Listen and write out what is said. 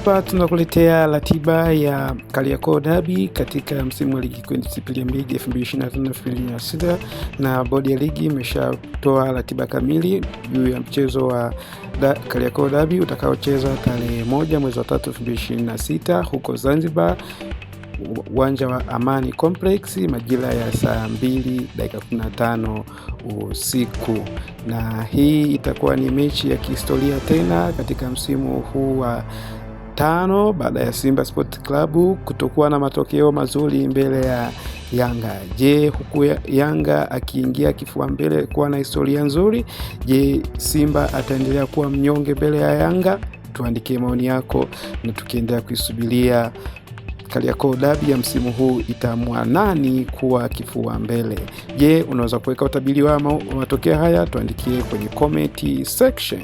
Hapa tunakuletea ratiba ya Kariakoo Derby katika msimu wa ligi kuu Premier League 2025-2026, na bodi ya ligi imeshatoa ratiba kamili juu ya mchezo wa Kariakoo Derby utakaochezwa tarehe 1 mwezi wa 3 2026 huko Zanzibar, uwanja wa Amani Complex, majira ya saa 2:15 usiku. Na hii itakuwa ni mechi ya kihistoria tena katika msimu huu wa 5 baada ya Simba Sport Club kutokuwa na matokeo mazuri mbele ya Yanga. Je, huku Yanga akiingia kifua mbele kuwa na historia nzuri, je, Simba ataendelea kuwa mnyonge mbele ya Yanga? Tuandikie maoni yako, na tukiendelea kuisubiria Kariakoo Derby ya msimu huu itaamua nani kuwa kifua mbele. Je, unaweza kuweka utabiri wa matokeo haya? Tuandikie kwenye comment section.